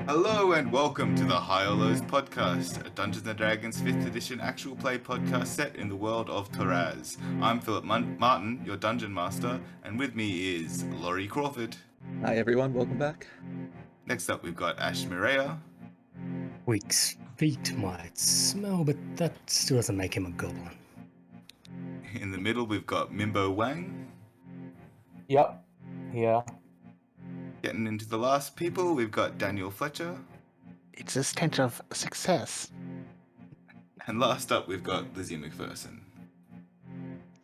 Hello and welcome to the High or Lows podcast, a Dungeons & Dragons 5th edition actual play podcast set in the world of Taraz. I'm Philip Martin, your dungeon master, and with me is Laurie Crawford. Hi everyone, welcome back. Next up we've got Meeraiya. Week's feet might smell, but that still doesn't make him a goblin. In the middle we've got Mimbo Wang. Yep. Yeah. Getting into the last people, we've got Daniel Fletcher. It's a stench of success. And last up we've got Lizzie McPherson.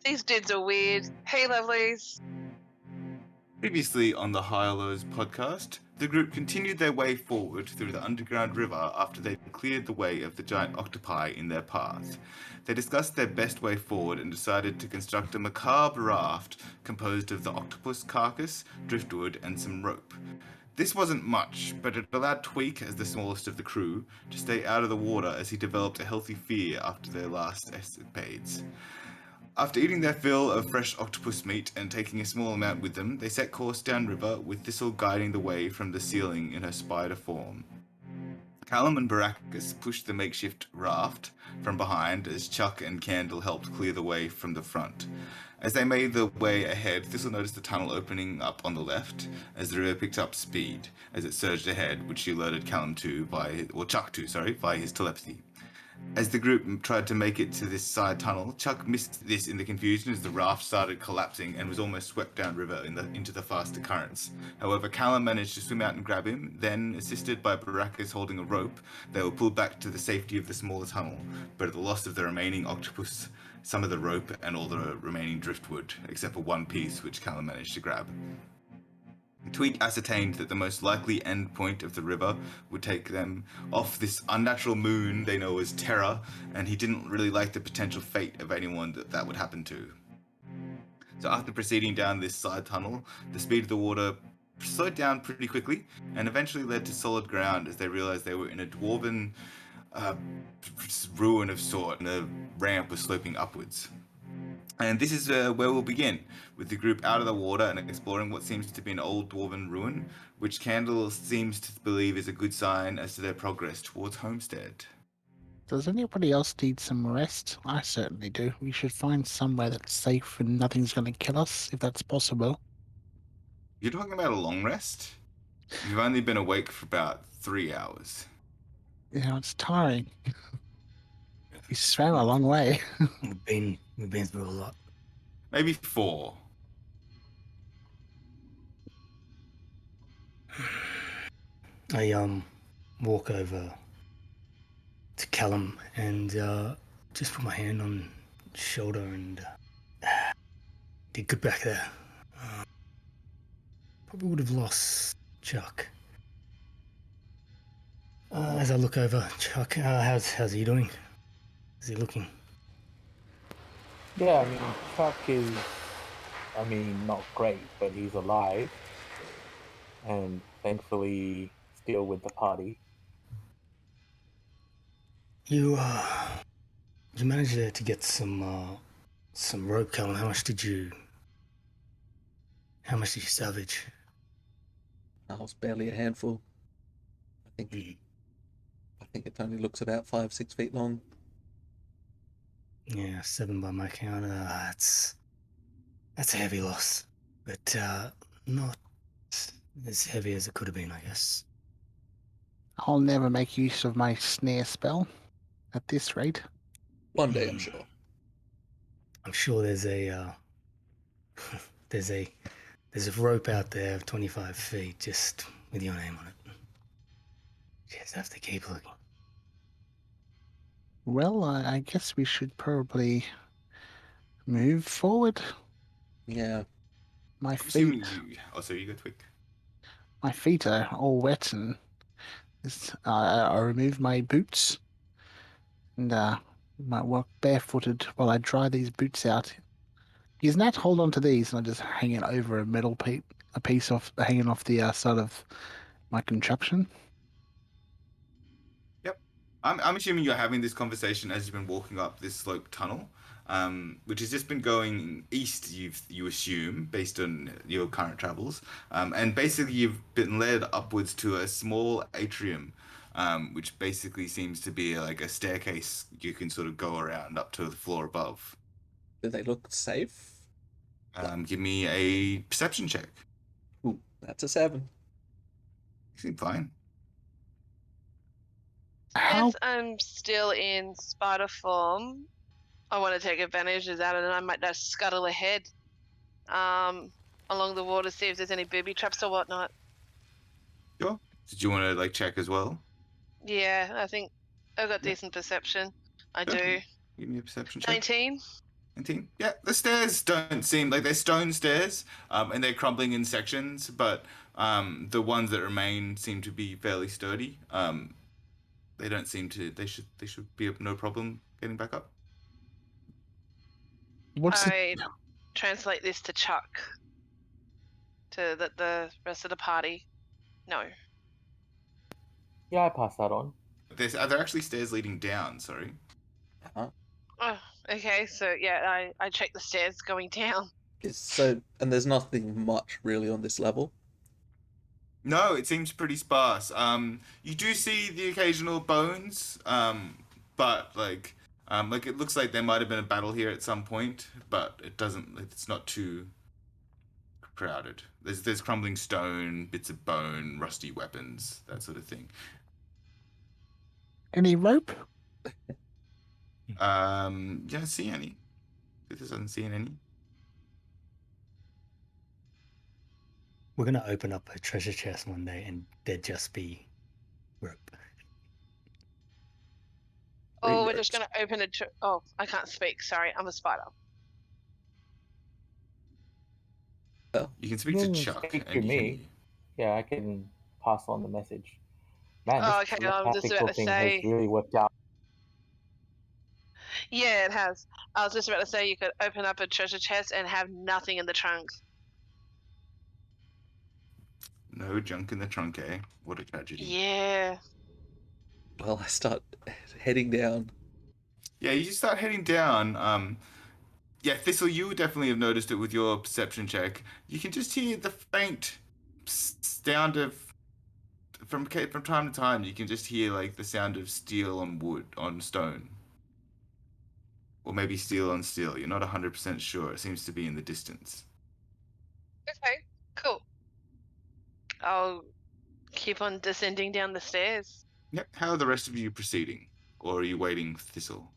These dudes are weird. Hey, lovelies. Previously on the High or Lows podcast, the group continued their way forward through the underground river after they cleared the way of the giant octopi in their path. They discussed their best way forward and decided to construct a macabre raft composed of the octopus carcass, driftwood, and some rope. This wasn't much, but it allowed Tweak, as the smallest of the crew, to stay out of the water as he developed a healthy fear after their last escapades. After eating their fill of fresh octopus meat and taking a small amount with them, they set course downriver, with Thistle guiding the way from the ceiling in her spider form. Callum and Baracus pushed the makeshift raft from behind as Chuck and Candle helped clear the way from the front. As they made their way ahead, Thistle noticed the tunnel opening up on the left as the river picked up speed as it surged ahead, which she alerted Chuck to via his telepathy. As the group tried to make it to this side tunnel, Chuck missed this in the confusion as the raft started collapsing and was almost swept downriver into the faster currents. However, Callum managed to swim out and grab him. Then, assisted by Baracus holding a rope, they were pulled back to the safety of the smaller tunnel, but at the loss of the remaining octopus, some of the rope, and all the remaining driftwood, except for one piece which Callum managed to grab. Tweak ascertained that the most likely end point of the river would take them off this unnatural moon they know as Terra, and he didn't really like the potential fate of anyone that would happen to. So after proceeding down this side tunnel, the speed of the water slowed down pretty quickly and eventually led to solid ground as they realized they were in a dwarven ruin of sort, and the ramp was sloping upwards. And this is where we'll begin, with the group out of the water and exploring what seems to be an old dwarven ruin, which Candle seems to believe is a good sign as to their progress towards Homestead. Does anybody else need some rest? I certainly do. We should find somewhere that's safe and nothing's going to kill us, if that's possible. You're talking about a long rest? You've only been awake for about 3 hours. It's tiring. We swam a long way. We've been through a lot. Maybe 4. I walk over to Callum and just put my hand on his shoulder and did good back there. Probably would have lost Chuck. As I look over, Chuck, how's he doing? How's he looking? Yeah, Chuck is, not great, but he's alive. And thankfully still with the party. You managed to get some rope, Callum. How much did you salvage? I was barely a handful. I think it only looks about 5-6 feet long. Yeah, 7 by my count. That's a heavy loss, but not as heavy as it could have been, I guess. I'll never make use of my snare spell at this rate. One day, I'm sure. I'm sure there's a there's a rope out there of 25 feet just with your name on it. Just have to keep looking. Well, I guess we should probably move forward. Yeah. My Assuming feet. so you go Tweak. My feet are all wet, and I remove my boots and might walk barefooted while I dry these boots out. Use Nat, hold on to these, and I just hang it over a metal piece hanging off the side of my contraption. Yep. I'm assuming you're having this conversation as you've been walking up this slope tunnel. which has just been going east, you assume, based on your current travels. And basically, you've been led upwards to a small atrium, which basically seems to be like a staircase you can sort of go around up to the floor above. Do they look safe? Give me a perception check. Ooh, that's a 7. You seem fine. How Since I'm still in spider form, I want to take advantage of that, and I might just scuttle ahead along the wall to see if there's any booby traps or whatnot. Sure. Did you want to like check as well? Yeah, I think I've got Yeah. decent perception. I Sure. do. Give me a perception check. 19. 19. Yeah, the stairs don't seem like they're stone stairs, and they're crumbling in sections, but the ones that remain seem to be fairly sturdy. They don't seem to. They should be no problem getting back up. what's the I translate this to Chuck, to the rest of the party. No. Yeah, I pass that on. Are there actually stairs leading down? Sorry. Uh-huh. Oh, okay, so yeah, I check the stairs going down. And there's nothing much really on this level. No, it seems pretty sparse. You do see the occasional bones, but like it looks like there might have been a battle here at some point, but it doesn't. It's not too crowded. There's crumbling stone, bits of bone, rusty weapons, that sort of thing. any rope? You don't see any. This doesn't see any. We're gonna open up a treasure chest one day, and there'd just be rope. Oh, we're Ropes. just gonna open it. Oh, I can't speak. Sorry, I'm a spider. You can speak You to can Chuck, speak and to you me. Yeah, I can pass on the message. Man, Oh, this okay, I was just about to telepathical thing say. has really worked out. Yeah, it has. I was just about to say you could open up a treasure chest and have nothing in the trunk. no junk in the trunk, eh? What a tragedy. Yeah. Well, I start heading down. Yeah, you just start heading down. Yeah, Thistle, you would definitely have noticed it with your perception check. You can just hear the faint sound of from time to time. You can just hear like the sound of steel on wood on stone, or maybe steel on steel. You're not 100% sure. It seems to be in the distance. Okay, cool. I'll keep on descending down the stairs. Yep. How are the rest of you proceeding, or are you waiting for Thistle?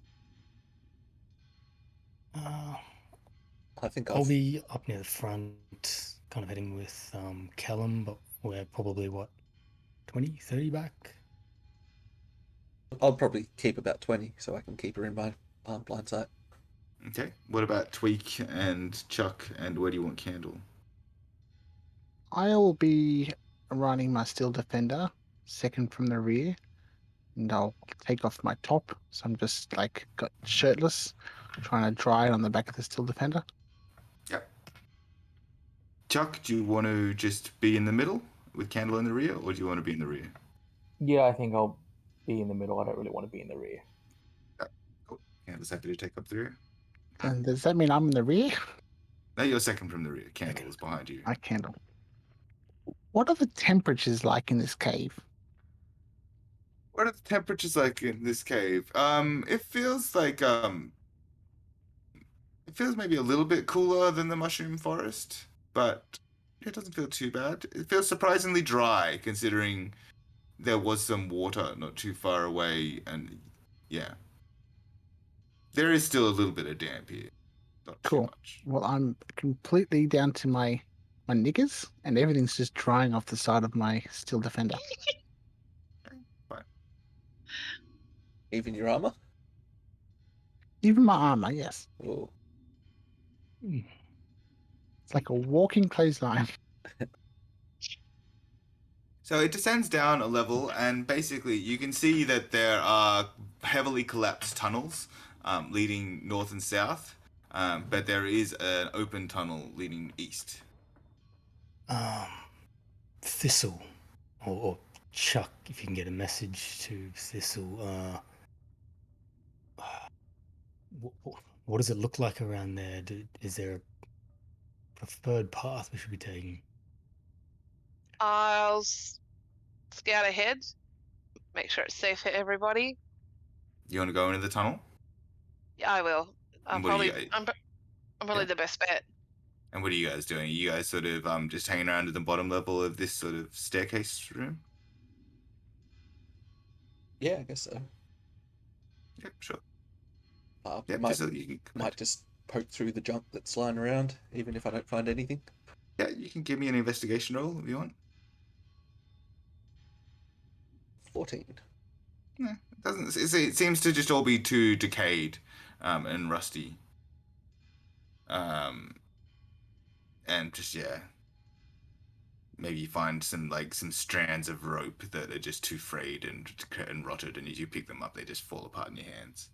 I think I'll be up near the front, kind of heading with Callum, but we're probably, 20, 30 back? I'll probably keep about 20 so I can keep her in my blind sight. Okay. What about Tweak and Chuck, and where do you want Candle? I'll be running my steel defender, second from the rear, and I'll take off my top, so I'm just like got shirtless, trying to dry it on the back of the steel defender. Yep. Chuck, do you want to just be in the middle with Candle in the rear, or do you want to be in the rear? Yeah, I think I'll be in the middle. I don't really want to be in the rear. Cool. Candle's happy to take up the rear. And does that mean I'm in the rear? No, you're second from the rear. Candle is behind you. I can't. What are the temperatures like in this cave? What are the temperatures like in this cave? It feels like it feels maybe a little bit cooler than the mushroom forest, but it doesn't feel too bad. It feels surprisingly dry considering there was some water not too far away, and yeah, there is still a little bit of damp here, not too Cool. much. Well, I'm completely down to my knickers, and everything's just drying off the side of my steel defender. Fine. Even your armor? Even my armor, yes. Oh, It's like a walking clothesline. So it descends down a level, and basically you can see that there are heavily collapsed tunnels leading north and south, but there is an open tunnel leading east. Thistle, or Chuck, if you can get a message to Thistle. what does it look like around there? Is there a preferred path we should be taking? I'll scout ahead, make sure it's safe for everybody. You want to go into the tunnel? Yeah, I will. And what are you guys? I'm probably Yeah. the best bet. And what are you guys doing? Are you guys sort of just hanging around at the bottom level of this sort of staircase room? Yeah, I guess so. Yep, sure. I Yep, might just so you can might just poke through the junk that's lying around, even if I don't find anything. yeah, you can give me an investigation roll if you want. 14. Yeah, it doesn't. It seems to just all be too decayed, and rusty. Um, and just yeah, maybe you find some strands of rope that are just too frayed and rotted, and as you pick them up, they just fall apart in your hands.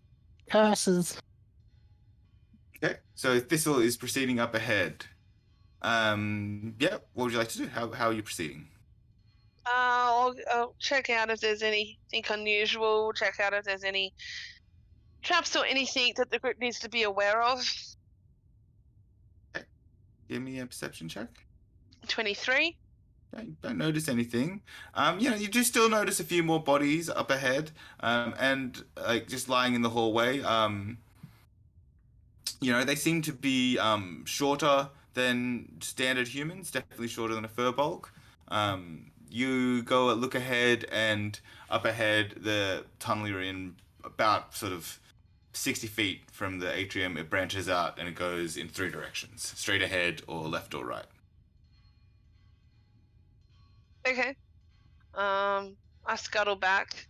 Curses. Okay, so Thistle is proceeding up ahead. Yeah, what would you like to do? How are you proceeding? I'll check out if there's anything unusual. Check out if there's any traps or anything that the group needs to be aware of. Okay, give me a perception check. 23. Yeah, you don't notice anything. You do still notice a few more bodies up ahead, and like just lying in the hallway. They seem to be shorter than standard humans, definitely shorter than a furbolg. You go look ahead, and up ahead, the tunnel you're in, about sort of 60 feet from the atrium, it branches out and it goes in three directions: straight ahead, or left, or right. Okay. I scuttle back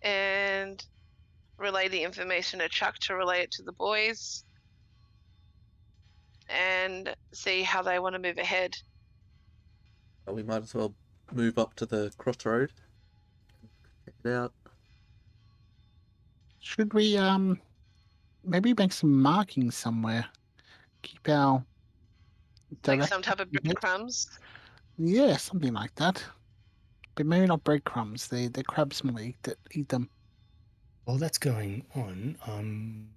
and relay the information to Chuck to relay it to the boys and see how they want to move ahead. Well, we might as well move up to the crossroad. Check it out. Should we maybe make some markings somewhere? Keep our Like direction. some type of breadcrumbs. Yeah, something like that. But maybe not breadcrumbs. The crabs might eat them. While that's going on,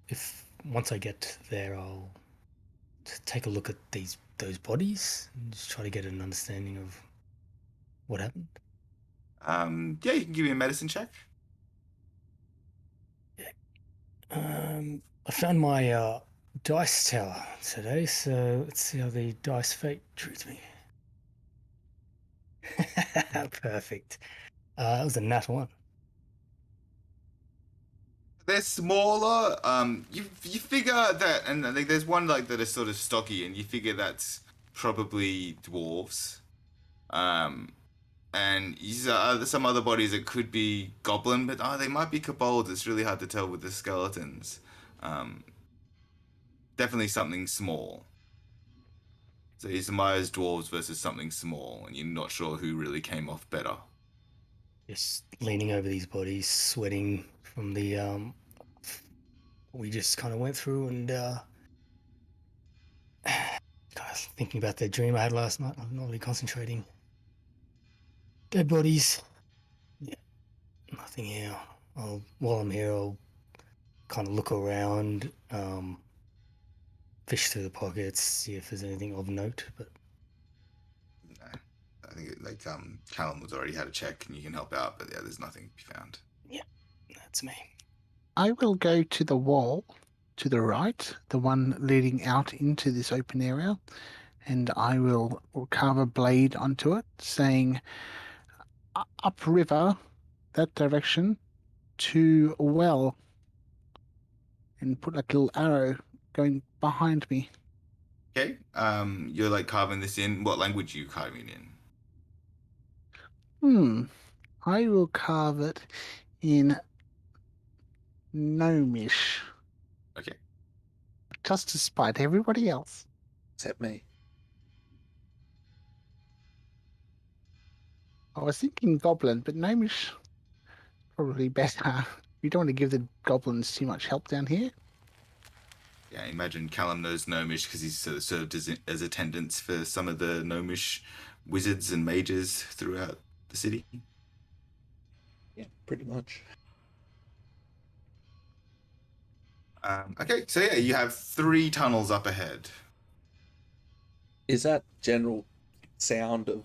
if once I get there, I'll take a look at those bodies and just try to get an understanding of what happened. Yeah, you can give me a medicine check. I found my dice tower today, so let's see how the dice fate treats me. Perfect. That was a nat one. They're smaller. You figure that, and like there's one like that is sort of stocky, and you figure that's probably dwarves. And there's some other bodies that could be goblin, but they might be kobolds. It's really hard to tell with the skeletons. Um, Definitely something small. So you surmise dwarves versus something small, and you're not sure who really came off better. Just leaning over these bodies, sweating from the we just kind of went through, and kind of thinking about the dream I had last night. I'm not really concentrating. Dead bodies. Yeah, nothing here. While I'm here, I'll kind of look around, fish through the pockets, see if there's anything of note. But No, I think Callum was already had a check, and you can help out, but yeah, there's nothing to be found. yeah, that's me. I will go to the wall to the right, the one leading out into this open area, and I will carve a blade onto it, saying upriver, that direction, to a well, and put like a little arrow going behind me. Okay. You're like carving this in. What language are you carving in? I will carve it in gnomish, Okay. just to spite everybody else. Except me. I was thinking goblin, but gnomish probably better. We don't want to give the goblins too much help down here. Yeah, I imagine Callum knows Gnomish because he's sort of served as attendants for some of the Gnomish wizards and mages throughout the city. Yeah, pretty much. Okay, so yeah, you have 3 tunnels up ahead. Is that general sound of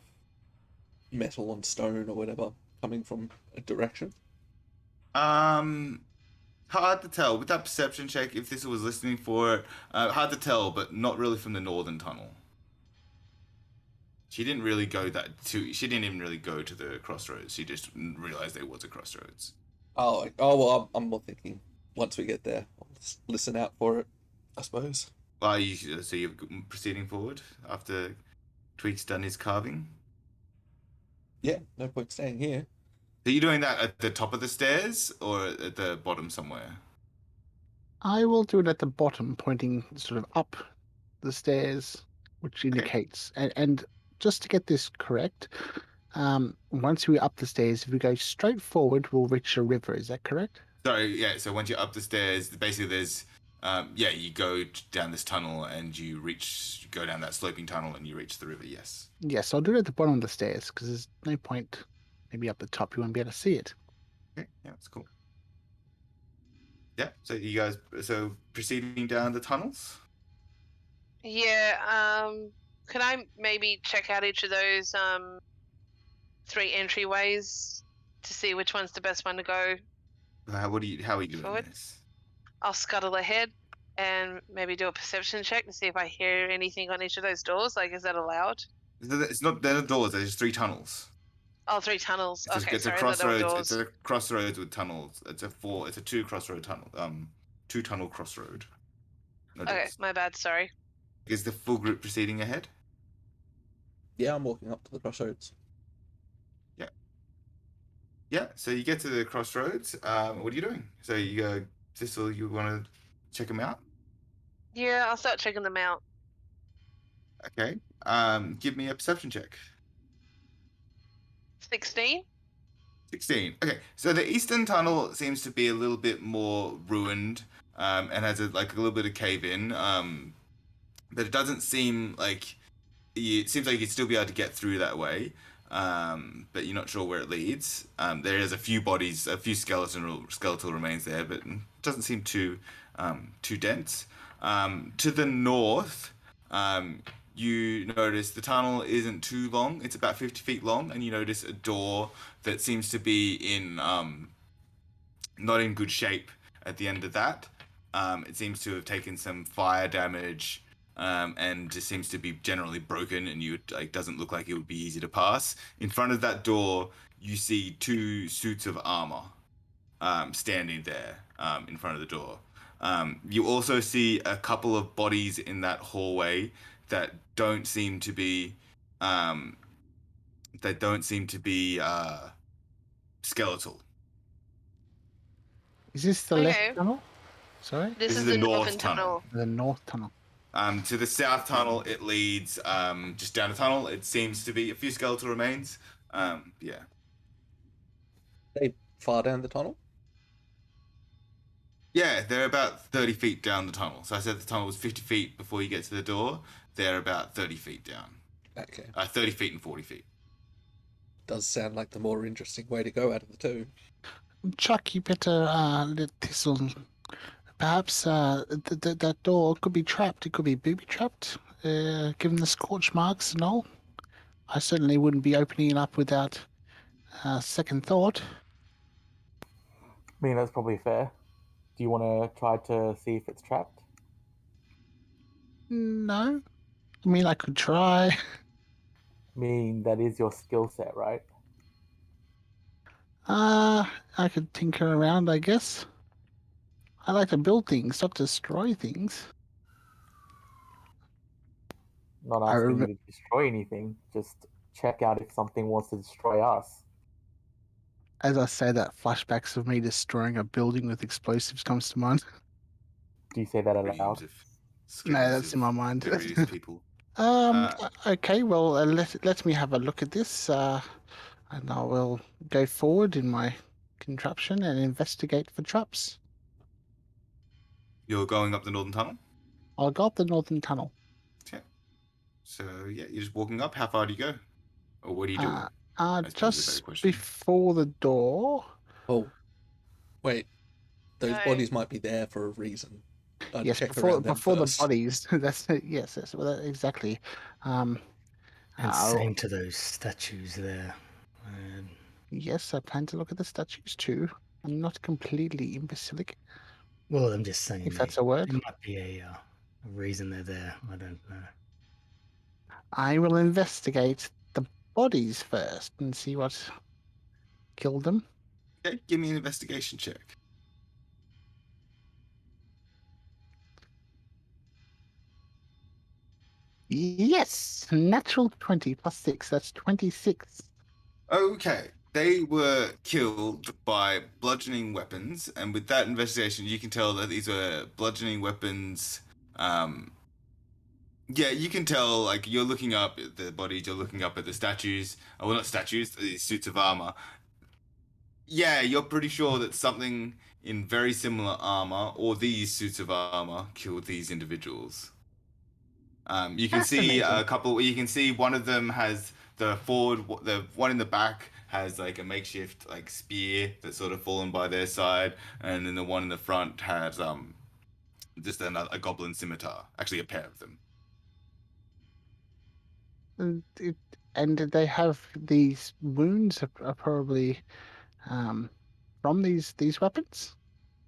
metal on stone or whatever coming from a direction? Um, Hard to tell with that perception check if this was listening for it. Hard to tell, but not really from the northern tunnel. She didn't really go She didn't even really go to the crossroads. She just realized there was a crossroads. Oh, well, I'm more thinking once we get there, I'll listen out for it, I suppose. Well, so you're proceeding forward after Tweak's done his carving. Yeah, no point staying here. Are you doing that at the top of the stairs or at the bottom somewhere? I will do it at the bottom, pointing sort of up the stairs, which indicates. And just to get this correct, once we're up the stairs, if we go straight forward, we'll reach a river. Is that correct? Sorry, yeah. So once you're up the stairs, basically there's, you go down this tunnel and you go down that sloping tunnel and you reach the river. Yes. Yes, I'll do it at the bottom of the stairs because there's no point. Maybe up the top, you won't be able to see it. Okay, yeah, that's cool. Yeah. So you guys, proceeding down the tunnels. Yeah. Can I maybe check out each of those 3 entryways to see which one's the best one to go? How are you doing Forward. this? I'll scuttle ahead and maybe do a perception check to see if I hear anything on each of those doors. Like, is that allowed? It's not. They're not doors. They're just 3 tunnels. Oh, 3 tunnels. Okay, It's sorry, a I thought they were crossroads. doors. It's a crossroads with tunnels. It's a 2 crossroad tunnel. 2 tunnel crossroad. No Okay, doors. my bad. Sorry. Is the full group proceeding ahead? Yeah, I'm walking up to the crossroads. Yeah. So you get to the crossroads. What are you doing? So you go. Thistle, you want to check them out? Yeah, I'll start checking them out. Okay. Give me a perception check. 16. 16. Okay, so the eastern tunnel seems to be a little bit more ruined, and has a little bit of cave in, but it doesn't seem like it seems like you'd still be able to get through that way, but you're not sure where it leads. There is a few bodies, a few skeletal remains there, but it doesn't seem too dense. To the north, you notice the tunnel isn't too long. It's about 50 feet long, and you notice a door that seems to be in not in good shape at the end of that. It seems to have taken some fire damage, and just seems to be generally broken, and doesn't look like it would be easy to pass. In front of that door, you see 2 suits of armor standing there in front of the door. You also see a couple of bodies in that hallway that don't seem to be skeletal. Is this the Okay. left tunnel? Sorry? This is the the north northern tunnel. tunnel. The north tunnel. To the south tunnel, it leads just down a tunnel. It seems to be a few skeletal remains. Yeah. They far down the tunnel? Yeah, they're about 30 feet down the tunnel. So I said the tunnel was 50 feet before you get to the door. They're about 30 feet down. Okay. 30 feet and 40 feet. Does sound like the more interesting way to go out of the 2. Chuck, you better let Thistle. Perhaps that door could be trapped. It could be booby trapped, given the scorch marks and all. I certainly wouldn't be opening it up without second thought. I mean, that's probably fair. Do you want to try to see if it's trapped? No. I mean, I could try. I mean, that is your skill set, right? I could tinker around, I guess. I like to build things, not destroy things. Not I asking you rem- to destroy anything, just check out if something wants to destroy us. As I say that, flashbacks of me destroying a building with explosives comes to mind. Do you say that aloud? No, that's in my mind. Various people. Okay, well, let me have a look at this, and I will go forward in my contraption and investigate for traps. You're going up the northern tunnel? I'll go up the northern tunnel. Okay. So, yeah, you're just walking up. How far do you go? Or what are you doing? suppose is a better Just question. before the door. Oh, wait. Those No. bodies might be there for a reason. I'd yes, check before around them before the first. bodies. That's it. Yes, yes. Well, exactly. And I'll, same to those statues there. Um, yes, I plan to look at the statues too. I'm not completely imbecilic, well, I'm just saying if that's a word. there might be a reason they're there. I don't know. I will investigate the bodies first and see what killed them. Okay, give me an investigation check. Yes, natural 20 plus 6. That's 26. Okay, they were killed by bludgeoning weapons, and with that investigation, you can tell that these were bludgeoning weapons. Yeah, you can tell. Like you're looking up at the bodies, you're looking up at the statues. Oh, well, not statues, these suits of armor. Yeah, you're pretty sure that something in very similar armor, or these suits of armor, killed these individuals. You can see a Fascinating. couple. You can see one of them has the forward. The one in the back has like a makeshift like spear that's sort of fallen by their side, and then the one in the front has just a goblin scimitar. Actually, a pair of them. And, and did they have these wounds are probably um, from these weapons?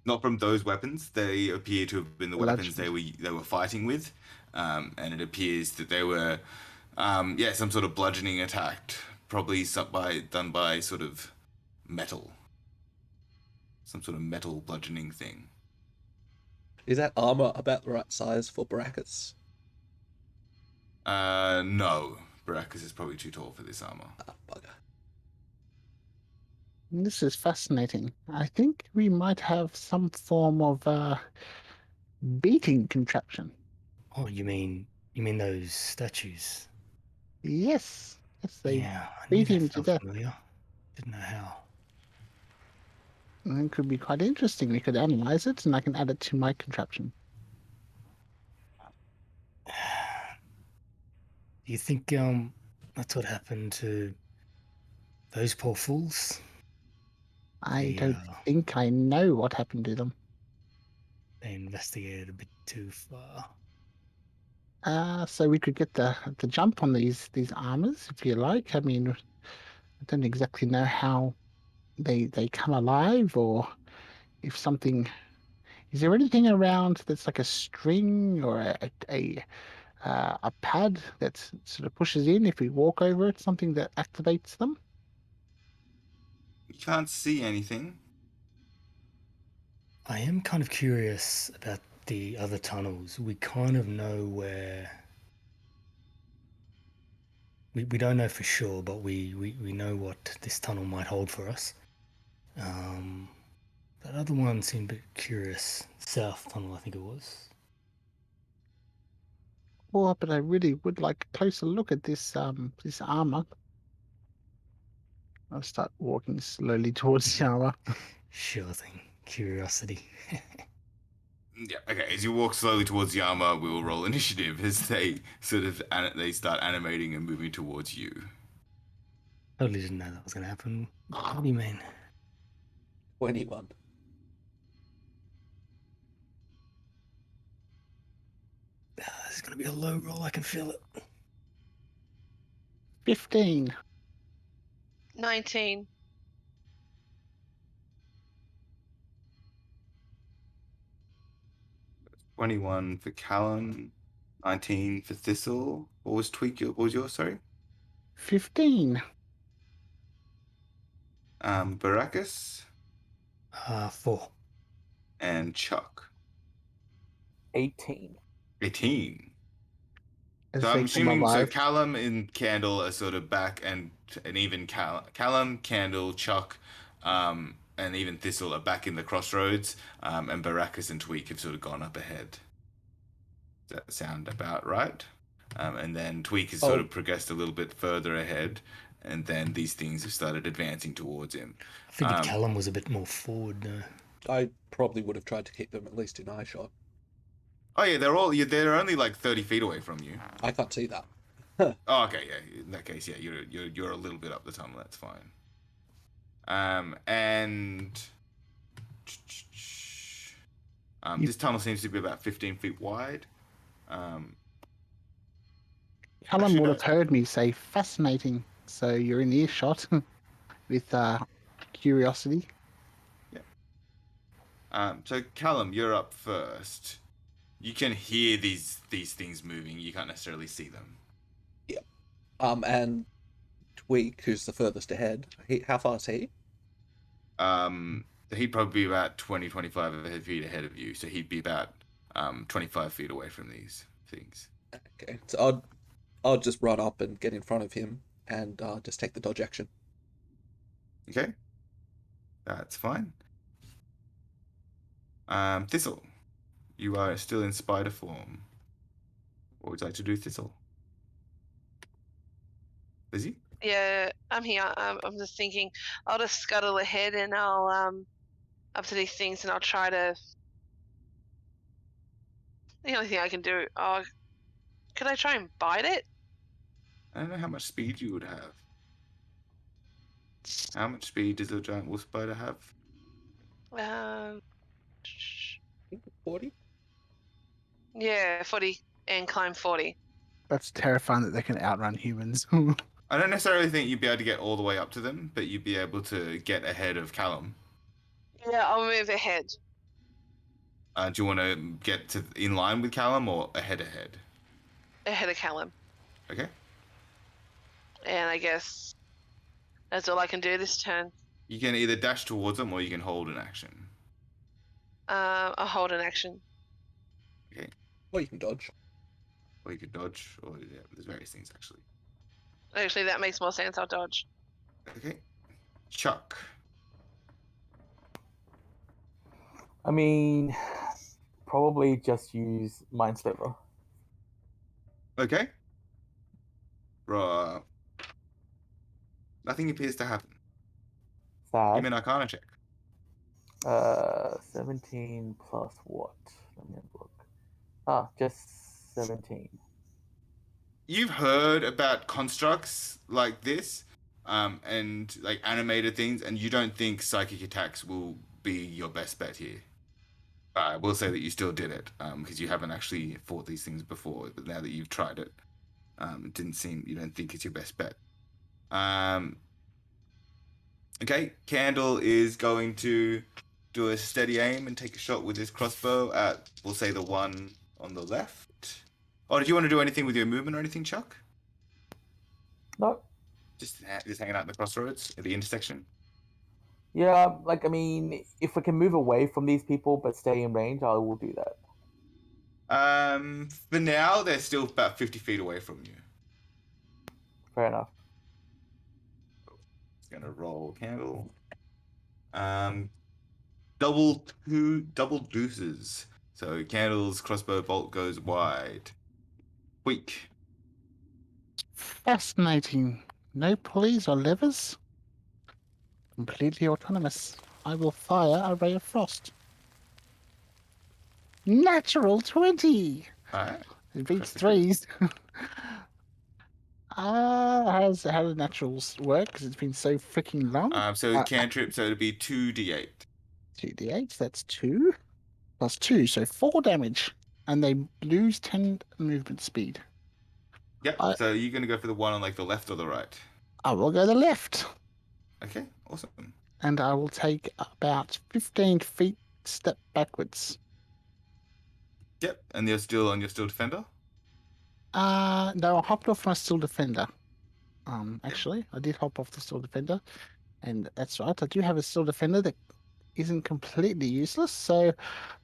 Not from those weapons. They appear to have been the weapons Bludgeoned. they were fighting with, and it appears that they were, yeah, some sort of bludgeoning attack, probably done by sort of metal, some sort of metal bludgeoning thing. Is that armor about the right size for Baracus? No, Baracus is probably too tall for this armor. Ah, bugger. This is fascinating. I think we might have some form of beating contraption. Oh, you mean those statues? Yes, yes, they Yeah, I knew beat that him to felt death. familiar. Didn't know how. And it could be quite interesting. We could analyze it, and I can add it to my contraption. Do you think that's what happened to those poor fools? I They don't think I know what happened to them. they investigated a bit too far. So we could get the jump on these armors, if you like. I mean, I don't exactly know how they come alive, or if something. Is there anything around that's like a string or a pad that sort of pushes in if we walk over it? Something that activates them? You can't see anything. I am kind of curious about the other tunnels. We kind of know where. We don't know for sure, but we know what this tunnel might hold for us. That other one seemed a bit curious. South tunnel, I think it was. Well, but I really would like a closer look at this armor. I'll start walking slowly towards the armor. Sure thing. Curiosity. Yeah. Okay. As you walk slowly towards the armor, we will roll initiative as they sort of they start animating and moving towards you. Totally didn't know that was going to happen. What do you mean? 21. This is going to be a low roll. I can feel it. 15. 19. 21 for Callan, 19 for Thistle. What was Tweak? What was yours? Sorry. 15. Baracus 4. and Chuck. 18. 18. As So they I'm come assuming alive. Callum and Candle are sort of back, and even Callum, Candle, Chuck, and even Thistle are back in the crossroads, and Baracus and Tweak have sort of gone up ahead. Does that sound about right? And then Tweak has sort of progressed a little bit further ahead, and then these things have started advancing towards him. I figured Callum was a bit more forward, though. I probably would have tried to keep them at least in eye shot. Oh yeah, they're only like 30 feet away from you. I can't see that. Oh, okay, yeah. In that case, yeah, you're a little bit up the tunnel. That's fine. And This tunnel seems to be about 15 feet wide. Callum Actually, would no. have heard me say fascinating, so you're in earshot with curiosity. So Callum, you're up first. You can hear these things moving. You can't necessarily see them. And Tweak, who's the furthest ahead, how far is he? He'd probably be about 20, 25 feet ahead of you. So he'd be about 25 feet away from these things. Okay, so I'll just run up and get in front of him and just take the dodge action. Okay, that's fine. Thistle, you are still in spider form. What would you like to do, Thistle? Lizzie? Yeah, I'm here. I'm just thinking. I'll just scuttle ahead and I'll up to these things and I'll try to. The only thing I can do. Oh, could I try and bite it? I don't know how much speed you would have. How much speed does a giant wolf spider have? Um, 40? yeah, 40 and climb 40. That's terrifying that they can outrun humans. I don't necessarily think you'd be able to get all the way up to them, but you'd be able to get ahead of Callum. Yeah, I'll move ahead. Do you want to get to in line with Callum or ahead? Ahead of Callum. Okay. And I guess that's all I can do this turn. You can either dash towards them or you can hold an action. I'll hold an action. Okay. Or you can dodge. Or you could dodge, or yeah, there's various things actually. Actually, that makes more sense. I'll dodge. Okay. Chuck. I mean, probably just use Mind Sliver. Okay. Right. Nothing appears to happen. Sad. Give me an Arcana check. 17 plus what? Let me have a look. Just 17. You've heard about constructs like this, and like animated things, and you don't think psychic attacks will be your best bet here. I will say that you still did it, because you haven't actually fought these things before, but now that you've tried it, it didn't seem you don't think it's your best bet. Okay, Candle is going to do a steady aim and take a shot with his crossbow at, we'll say, the one on the left. Oh, did you want to do anything with your movement or anything, Chuck? No. Just hanging out in the crossroads at the intersection? Yeah, like, I mean, if we can move away from these people but stay in range, I will do that. For now, they're still about 50 feet away from you. Fair enough. It's gonna roll Candle. Double deuces. So Candle's crossbow bolt goes wide. Weak. Fascinating. No pulleys or levers. Completely autonomous. I will fire a ray of frost. Natural 20! Alright. It beats Perfect. threes. How do naturals work? Because it's been so freaking long. So cantrip, so it'll be 2d8. 2d8, that's 2. Plus 2, so 4 damage. And they lose 10 movement speed. Yep. So you're gonna go for the one on like the left or the right? I will go the left. Okay, awesome. And I will take about 15 feet step backwards. Yep, and you're still defender? No, I hopped off my Steel Defender. Actually, I did hop off the Steel Defender. And that's right, I do have a Steel Defender that isn't completely useless. So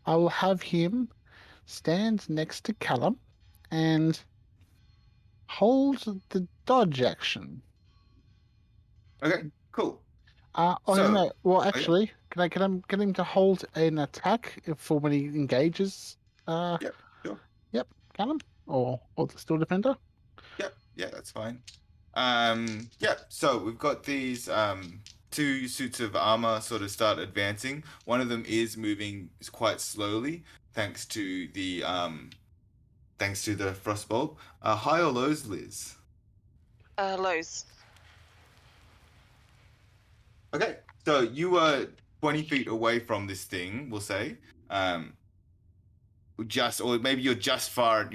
I will have him stand next to Callum and hold the dodge action. Okay, cool. Oh So- no! Well, yeah. actually, can I get him to hold an attack for when he engages? Yep, sure. Yep, Callum or the Steel Defender. Yep, yeah, that's fine. Yep, so we've got these two suits of armor sort of start advancing. One of them is moving quite slowly thanks to the frostbolt. High or lows, Liz? Lows. Okay, so you were 20 feet away from this thing, we'll say. or maybe you're just far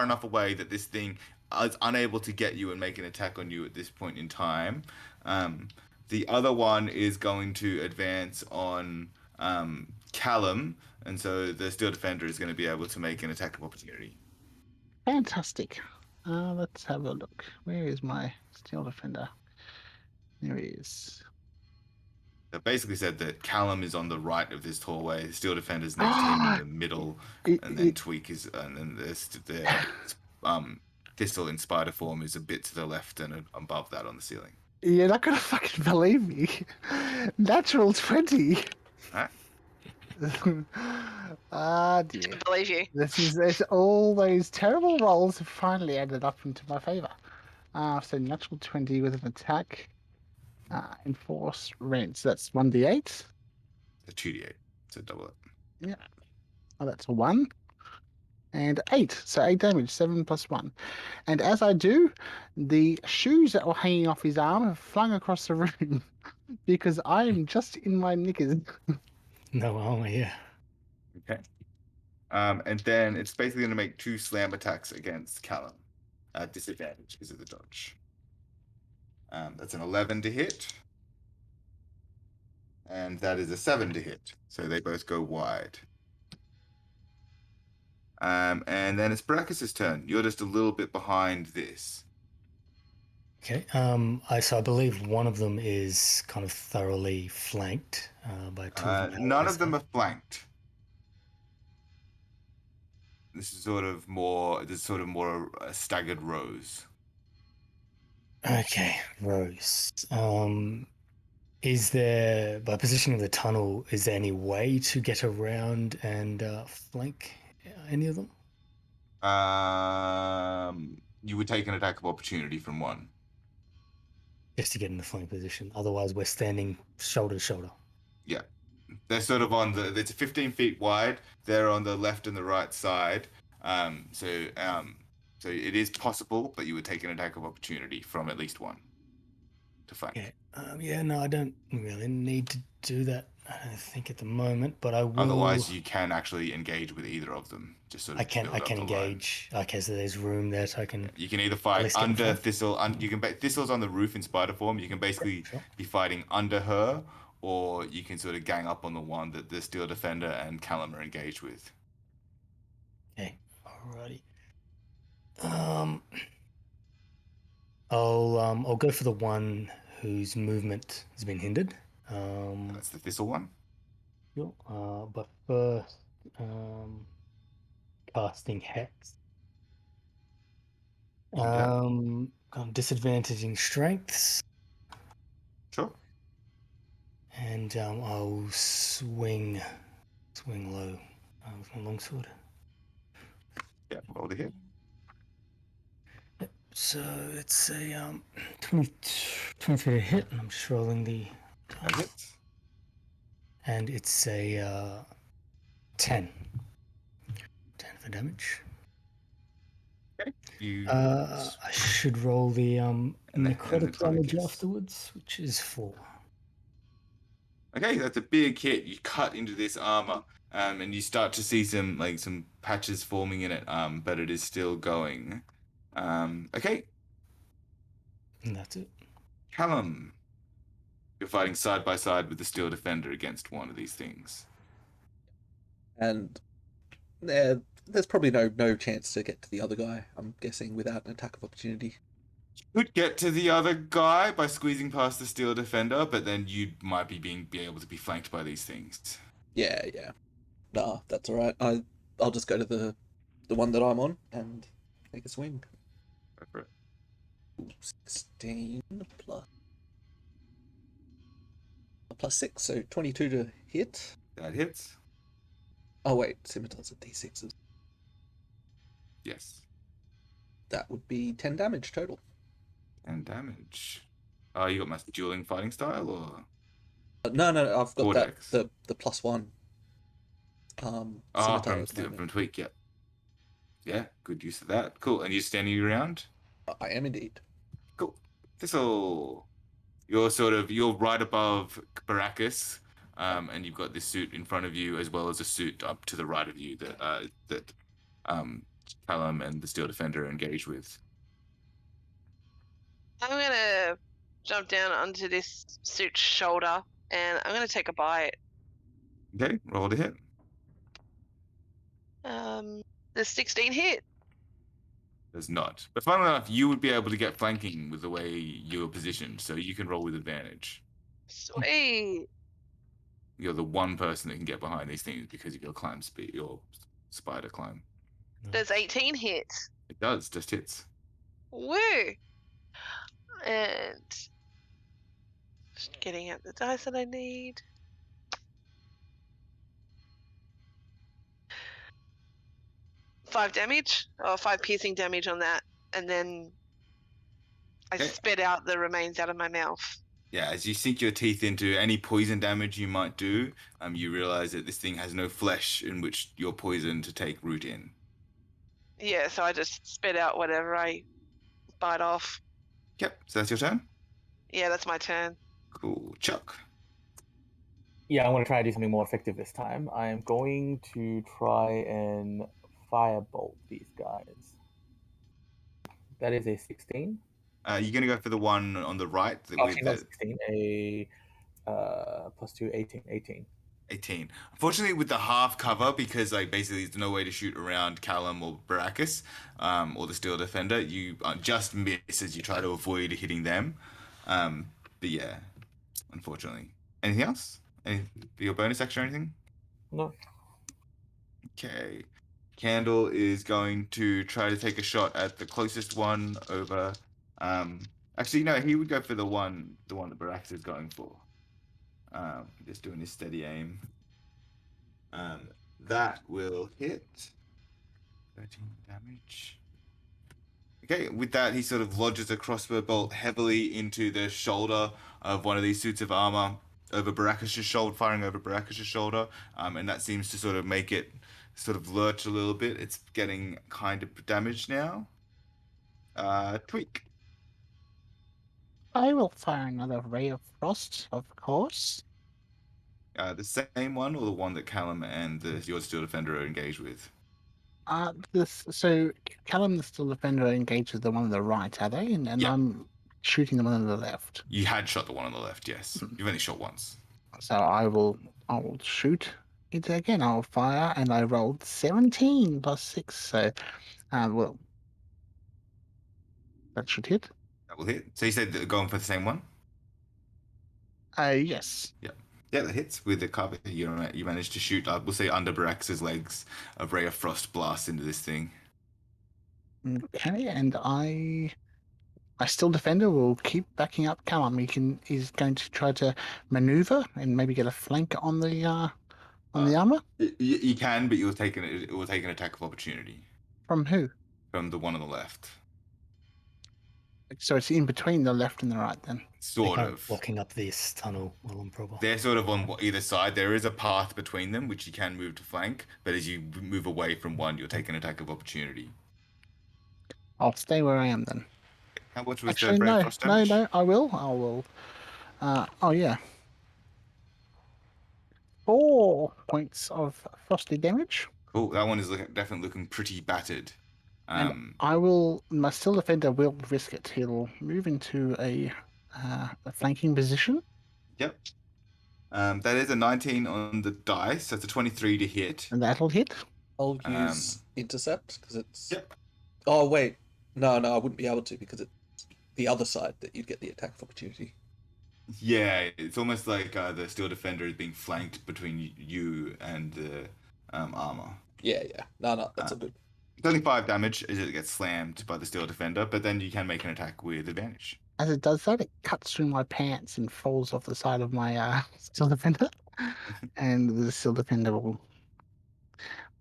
enough away that this thing is unable to get you and make an attack on you at this point in time. The other one is going to advance on Callum, and so the Steel Defender is going to be able to make an attack of opportunity. Fantastic. Let's have a look. Where is my Steel Defender? There he is. They basically said that Callum is on the right of this hallway, the Steel Defender's next to him in the middle, and then Tweak is, and then the Thistle in spider form is a bit to the left and above that on the ceiling. You're not gonna fucking believe me. Natural 20. Alright. Ah dear. I believe you. This all those terrible rolls have finally ended up into my favor. So natural 20 with an attack. Enforce range. So that's 1d8. A 2d8, so double it. Yeah. Oh, that's a 1. And 8. So 8 damage, 7 plus 1. And as I do, the shoes that were hanging off his arm have flung across the room because I am just in my knickers. No armor, yeah. Okay. And then it's basically going to make 2 slam attacks against Callum. Disadvantage because of the dodge. That's an 11 to hit. And that is a 7 to hit. So they both go wide. And then it's Baracus' turn. You're just a little bit behind this. Okay. So I believe one of them is kind of thoroughly flanked by two of them. None of them are flanked. This is sort of more staggered rows. Okay, rows. Is there, by positioning the tunnel, is there any way to get around and flank any of them? You would take an attack of opportunity from one. Just to get in the flank position. Otherwise, we're standing shoulder to shoulder. Yeah. They're sort of it's 15 feet wide. They're on the left and the right side. So it is possible, but you would take an attack of opportunity from at least one to flank. Okay. Yeah, no, I don't really need to do that, I don't think, at the moment, but I will. Otherwise, you can actually engage with either of them. Just sort of I can engage. Okay, so there's room there, so I can. You can either fight under Thistle. Thistle's on the roof in spider form. You can basically be fighting under her, or you can sort of gang up on the one that the Steel Defender and Callum are engaged with. Okay, alrighty. I'll go for the one whose movement has been hindered. That's the Thistle one. Sure. But first, casting Hex. Disadvantaging strengths. Sure. And I'll swing low with my longsword. Yeah, roll to hit. So it's a 22 to hit, and I'm just rolling the. That hits. And it's a 10. 10 for damage. Okay. I should roll the necrotic damage yes. afterwards, which is 4. Okay, that's a big hit. You cut into this armor, and you start to see some patches forming in it, but it is still going. Okay. And that's it. Callum, you're fighting side by side with the Steel Defender against one of these things. And there's probably no chance to get to the other guy, I'm guessing, without an attack of opportunity. You could get to the other guy by squeezing past the Steel Defender, but then you might be able to be flanked by these things. Yeah. Nah, that's all right. I'll just go to the one that I'm on and take a swing. Go for it. 16 plus 6, so 22 to hit. That hits. Oh wait, scimitars are d6s. Yes. That would be 10 damage total. 10 damage. You got my dueling fighting style, or? No, I've got Cortex. the +1. From Tweak, yeah. Yeah, good use of that. Cool. And you're standing around? I am indeed. Cool. You're right above Baracus. and you've got this suit in front of you as well as a suit up to the right of you that Callum and the Steel Defender are engaged with. I'm gonna jump down onto this suit's shoulder and I'm gonna take a bite. Okay, roll to hit. The 16 hit. Does not. But funnily enough, you would be able to get flanking with the way you're positioned, so you can roll with advantage. Sweet. You're the one person that can get behind these things because of your climb speed, your spider climb. Does 18 hit? It does, just hits. Woo! And just getting out the dice that I need. Five damage, or 5 piercing damage on that, and then I Okay. spit out the remains out of my mouth. Yeah, as you sink your teeth into any poison damage you might do, you realize that this thing has no flesh in which your poison to take root in. Yeah, so I just spit out whatever I bite off. Yep, so that's your turn? Yeah, that's my turn. Cool. Chuck. Yeah, I'm going to try to do something more effective this time. I am going to try and firebolt these guys. That is a 16. You're going to go for the one on the right Actually, not 16. Plus 2, 18. 18. Unfortunately, with the half cover, because basically there's no way to shoot around Callum or Baracus, or the Steel Defender, you just miss as you try to avoid hitting them. But yeah, unfortunately. Anything else? Your bonus action or anything? No. Okay. Candle is going to try to take a shot at the closest one over. Actually, no, he would go for the one that Baracus is going for. Just doing his steady aim. That will hit. 13 damage. Okay, with that, he sort of lodges a crossbow bolt heavily into the shoulder of one of these suits of armor over Baracus' shoulder, firing over Baracus' shoulder, and that seems to sort of make it sort of lurch a little bit. It's getting kind of damaged now. Tweak. I will fire another ray of frost, of course. The same one or the one that Callum and your Steel Defender are engaged with? So Callum the Steel Defender engaged with the one on the right, are they? And Yeah. I'm shooting the one on the left. You had shot the one on the left, yes. You've only shot once. So I will shoot it again. I'll fire, and I rolled 17 plus 6. So, well, that should hit. That will hit. So you said that going for the same one? Yes. Yeah, that hits with the carpet. You managed to shoot, we'll say, under Barax's legs, a ray of frost blast into this thing. Okay, and I Steel Defender will keep backing up Callum. He's going to try to maneuver and maybe get a flank on the armor. You can, but it will take an attack of opportunity From who? from the one on the left. So it's in between the left and the right then. Sort They're of. blocking up this tunnel while I'm probably. They're sort of on either side. There is a path between them, which you can move to flank, but as you move away from one, you'll take an attack of opportunity. I'll stay where I am then. How much was Actually, the no, frost damage? no, I will. Oh yeah. 4 points of frosty damage. Cool. That one is definitely looking pretty battered. And my Steel Defender will risk it. He'll move into a flanking position. Yep. That is a 19 on the dice. That's a 23 to hit. And that'll hit. I'll use intercept because it's. Yep. Oh wait, no, I wouldn't be able to because it's the other side that you'd get the attack of opportunity. Yeah, it's almost like the Steel Defender is being flanked between you and the armor. Yeah. No, that's all good. It's only 5 damage as it gets slammed by the Steel Defender, but then you can make an attack with advantage. As it does that, it cuts through my pants and falls off the side of my Steel Defender. And the Steel Defender will...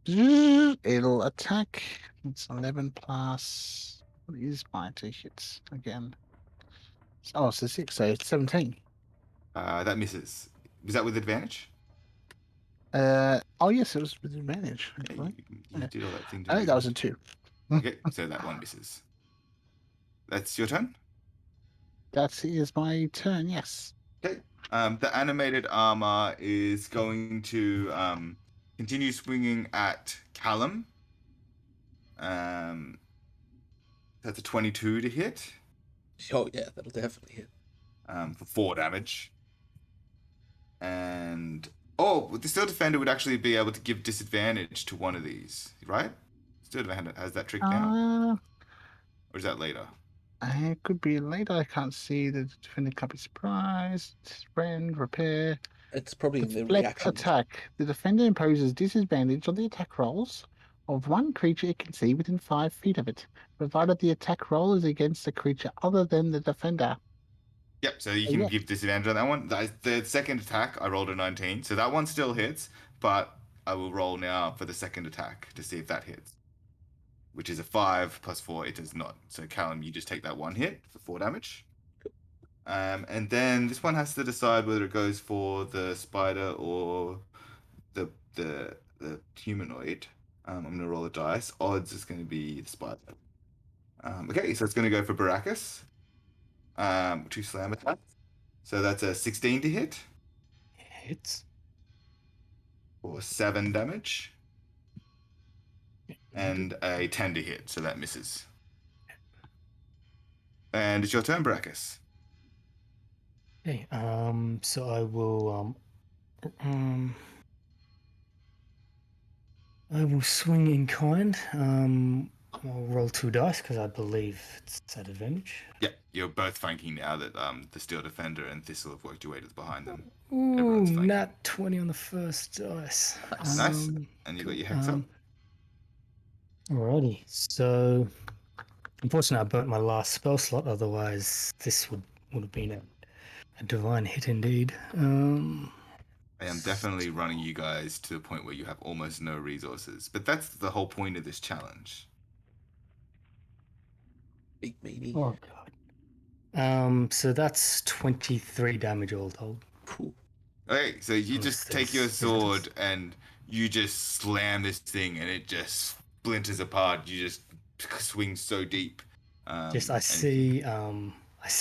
It'll attack. It's 11 plus... What is my 2 hits again? Oh, it's a 6, so it's 17. That misses. Was that with advantage? Oh yes, it was with advantage. Yeah, Actually. you did all that thing. I think that was a 2. Okay, so that one misses. That's your turn? That is my turn, yes. Okay. The animated armor is going to continue swinging at Callum. That's a 22 to hit. Oh yeah, that'll definitely hit. For 4 damage. And the Steel Defender would actually be able to give disadvantage to one of these, right? Steel Defender has that trick now, or is that later? It could be later. I can't see. The defender can't be surprised. Friend, repair. It's probably in the Deflect reaction. attack. The defender imposes disadvantage on the attack rolls of one creature it can see within 5 feet of it, provided the attack roll is against a creature other than the defender. Yep, so you Oh, can yeah. give disadvantage on that one. The second attack, I rolled a 19, so that one still hits, but I will roll now for the second attack to see if that hits, which is a 5 plus 4. It does not. So Callum, you just take that one hit for 4 damage. And then this one has to decide whether it goes for the spider or the humanoid. I'm going to roll a dice. Odds is going to be the spider. Okay, so it's going to go for Baracus. 2 slam attacks. So that's a 16 to hit Hits. for 7 damage. And a 10 to hit, so that misses. And it's your turn, Baracus. Okay. So I will swing in kind. I'll roll 2 dice because I believe it's at advantage. Yeah, you're both flanking now that the Steel Defender and Thistle have worked your way behind them. Ooh, Everyone's flanking. nat 20 on the first dice. Nice. And you got your hex up. Alrighty. So, unfortunately, I burnt my last spell slot. Otherwise, this would have been a divine hit indeed. I am definitely running you guys to the point where you have almost no resources. But that's the whole point of this challenge. Big meanie. Oh god. So that's 23 damage all told. Cool. Okay, so you Oh, just there's- take your there's sword and you just slam this thing and it just splinters apart. You just swing so deep. I see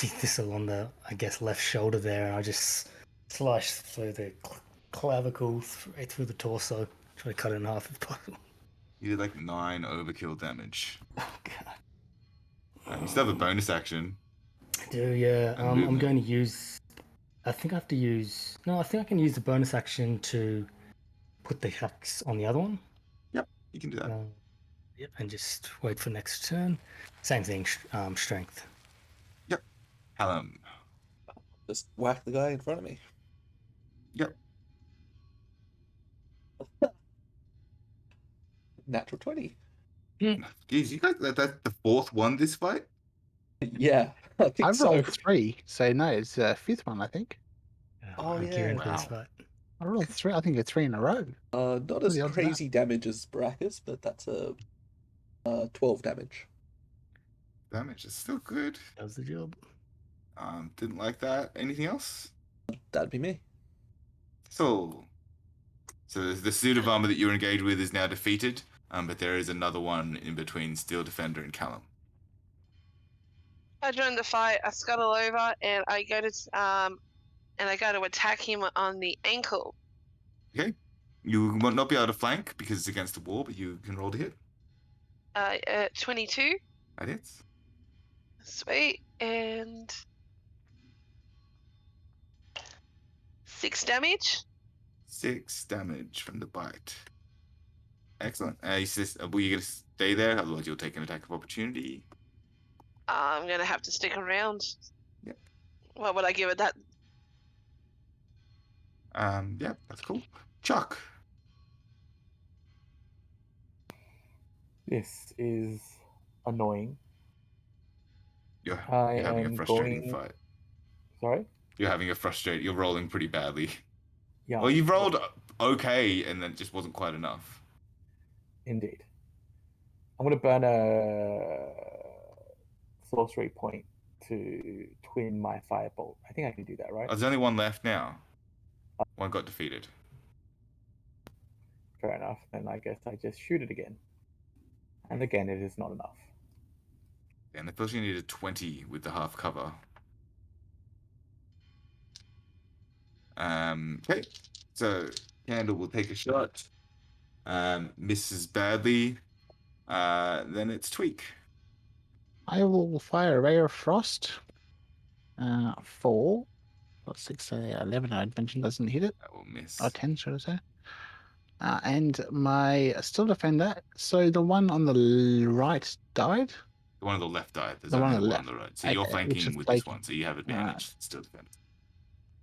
Thistle on the, I guess, left shoulder there, and I just slash through the clavicle right through the torso. Try to cut it in half if possible. You did like 9 overkill damage. Oh god. You still have a bonus action. I do, yeah. And I'm movement. going to use. I think I have to use. No, I think I can use the bonus action to put the hex on the other one. Yep, you can do that. Yep, and just wait for next turn. Same thing, strength. Callum. Just whack the guy in front of me. Yep. Natural 20. Geez, you guys, that's the 4th one this fight? Yeah, I think I so. rolled 3, so no, it's the 5th one, I think. Oh, I'm yeah. gearing for this Wow. fight. I rolled 3. I think it's 3 in a row. Not as the odds of that? crazy damage as Baracus, but that's a 12 damage. Damage is still good. Does the job. Didn't like that. Anything else? That'd be me. So the suit of armor that you're engaged with is now defeated, but there is another one in between Steel Defender and Callum. I join the fight. I scuttle over and I go to attack him on the ankle. Okay. You will not be able to flank because it's against the wall, but you can roll to hit. 22. That hits. Sweet. And 6 damage. 6 damage from the bite. Excellent. He says, "Will you going to stay there? Otherwise, you'll take an attack of opportunity." I'm gonna have to stick around. Yep. What would I give it that? Yeah, that's cool. Chuck. This is annoying. You're I having a am frustrating going- fight. Sorry? You're rolling pretty badly. Yeah. Well, you've rolled okay, and then it just wasn't quite enough. Indeed. I'm going to burn a sorcery point to twin my firebolt. I think I can do that, right? There's only one left now. One got defeated. Fair enough. Then I guess I just shoot it again. And again, it is not enough. And unfortunately, you needed 20 with the half cover. Okay, so Candle will take a shot. Misses badly. Then it's Tweak. I will fire a ray of frost. 4 plus 6, 11. I mentioned doesn't hit it. That will miss. Or 10, should I say? And my Still Defender. So the one on the right died. The one on the left died. There's The one only on the the one on the right. So you're Okay, which flanking is with this flanking. one, so you have advantage. Still defend.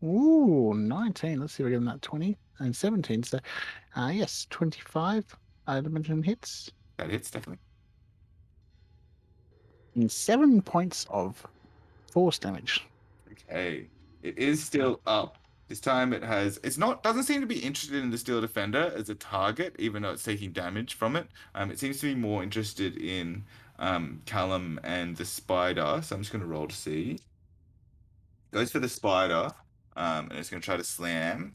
Ooh, 19. Let's see if we give him that 20 and 17. So, yes, 25. I'd mention hits. That hits definitely. And 7 points of force damage. Okay, it is still up. This time doesn't seem to be interested in the Steel Defender as a target, even though it's taking damage from it. It seems to be more interested in Callum and the spider. So I'm just going to roll to see. Goes for the spider, and it's going to try to slam.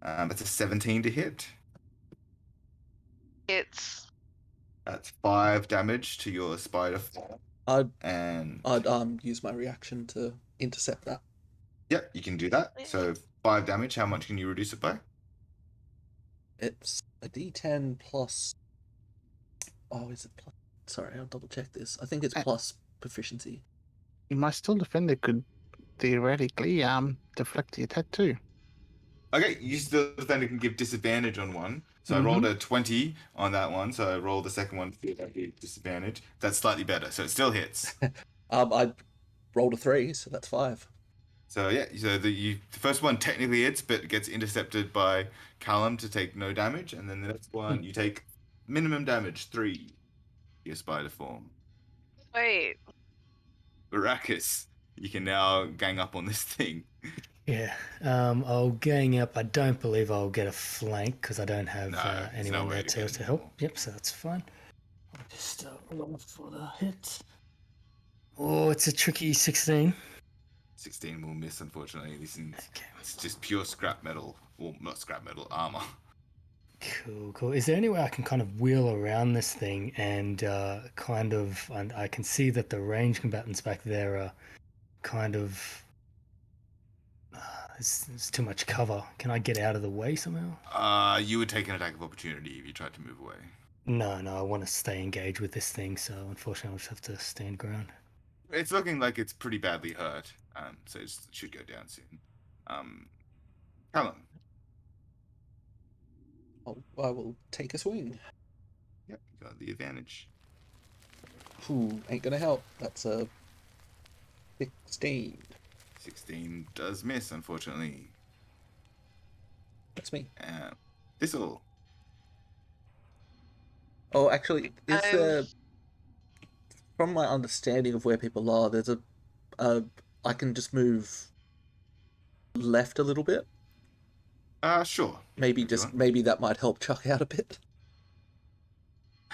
That's a 17 to hit. It's That's 5 damage to your spider form. I'd And use my reaction to intercept that. yep, you can do that. So 5 damage. How much can you reduce it by? It's a D10 plus. Oh, is it plus? Sorry, I'll double check this. I think it's plus proficiency. My Still Defender could theoretically deflect the attack too. Okay, you Still Defender can give disadvantage on one. So I rolled a 20 on that one. So I rolled the second one to give disadvantage. That's slightly better. So it still hits. I rolled a 3, so that's 5. So yeah, so the first one technically hits, but it gets intercepted by Callum to take no damage, and then the next one you take minimum damage 3. Your spider form. wait. Baracus, you can now gang up on this thing. Yeah, I'll gang up. I don't believe I'll get a flank because I don't have anyone there to help. Yep, so that's fine. I'll just roll for the hit. Oh, it's a tricky 16. 16 will miss, unfortunately. It's just pure scrap metal. Well, not scrap metal, armor. Cool. Is there any way I can kind of wheel around this thing and and I can see that the range combatants back there are kind of... There's too much cover. Can I get out of the way somehow? You would take an attack of opportunity if you tried to move away. No, I want to stay engaged with this thing, so unfortunately I'll just have to stand ground. It's looking like it's pretty badly hurt, so it should go down soon. Callum. I will take a swing. Yep, you got the advantage. Ooh, ain't gonna help. That's a 16. 16 does miss, unfortunately. That's me. Thistle. Oh, actually, is there... From my understanding of where people are, there's I can just move left a little bit. Sure. Maybe that might help Chuck out a bit.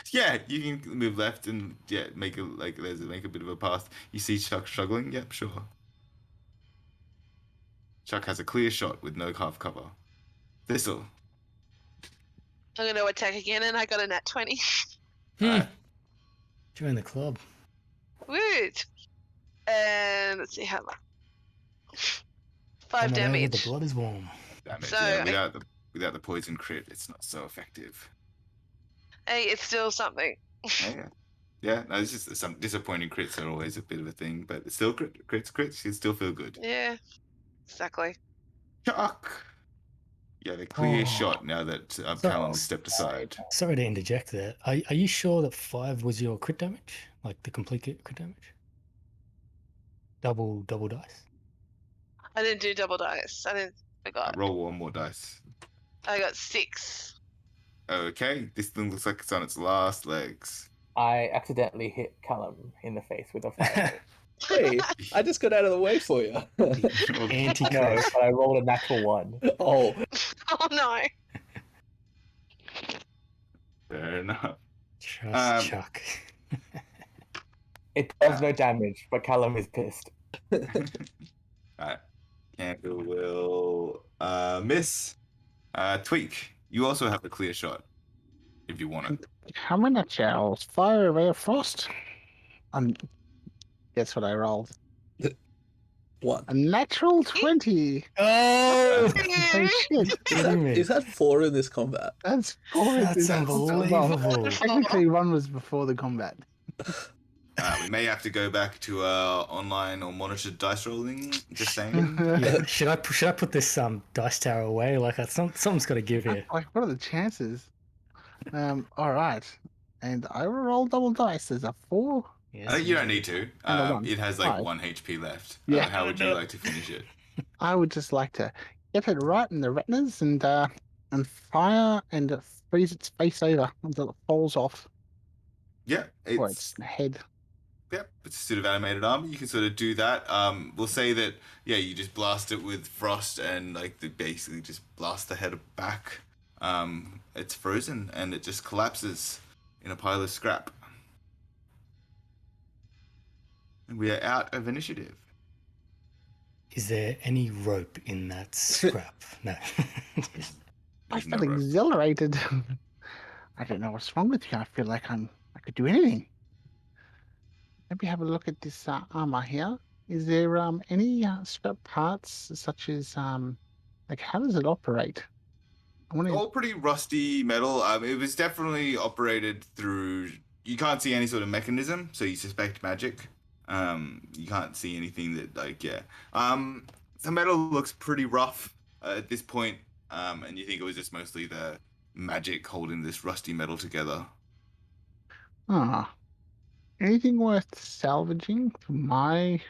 Yeah, you can move left and make a bit of a path. You see Chuck struggling? Yep, sure. Chuck has a clear shot with no half cover. Thistle. I'm going to attack again, and I got a nat 20. Join the club. Woot! And let's see how much. 5 Come on over, damage. the blood is warm. Damage. So yeah, without the poison crit, it's not so effective. Hey, it's still something. Yeah. No, it's just some disappointing crits are always a bit of a thing, but it's still crits. You still feel good. Yeah, exactly. Chuck. You have a clear shot now that Callum has stepped aside. Sorry to interject there. Are you sure that 5 was your crit damage? Like the complete crit damage? Double dice? I didn't do double dice. I forgot. Roll one more dice. I got 6. Okay, this thing looks like it's on its last legs. I accidentally hit Callum in the face with a fireball. Hey, I just got out of the way for you. Anti-crit. No, but I rolled a natural 1. Oh. Oh no. Fair enough. Trust Chuck. It does no damage, but Callum is pissed. Alright. Candle will miss. Tweak, you also have a clear shot if you want it. How many shells? Fire a ray of frost. Guess what I rolled? 1. A natural 20. Oh, Oh shit! kidding me. Is that 4 in this combat? That's 4. That's unbelievable. Technically, 1 was before the combat. We may have to go back to online or monitored dice rolling. Just saying. Yeah, should I put this dice tower away? Like something's got to give here. Like, what are the chances? All right, and I will roll double dice. There's a 4. Yes, You don't need to. And a 1. It has like Five. 1 HP left. Yeah. How would you like to finish it? I would just like to get it right in the retinas and fire and freeze its face over until it falls off, Yeah, or its head. Yep, it's a suit of animated armor. You can sort of do that. We'll say that, yeah, you just blast it with frost and like they basically just blast the head back. It's frozen and it just collapses in a pile of scrap. And we are out of initiative. Is there any rope in that scrap? No. I There's feel no rope. exhilarated. I don't know what's wrong with you. I feel like I could do anything. Maybe have a look at this armor here. Is there any scrap parts such as like how does it operate? I want All pretty rusty metal. It was definitely operated through. You can't see any sort of mechanism, so you suspect magic. You can't see anything that the metal looks pretty rough at this point, and you think it was just mostly the magic holding this rusty metal together. anything worth salvaging for my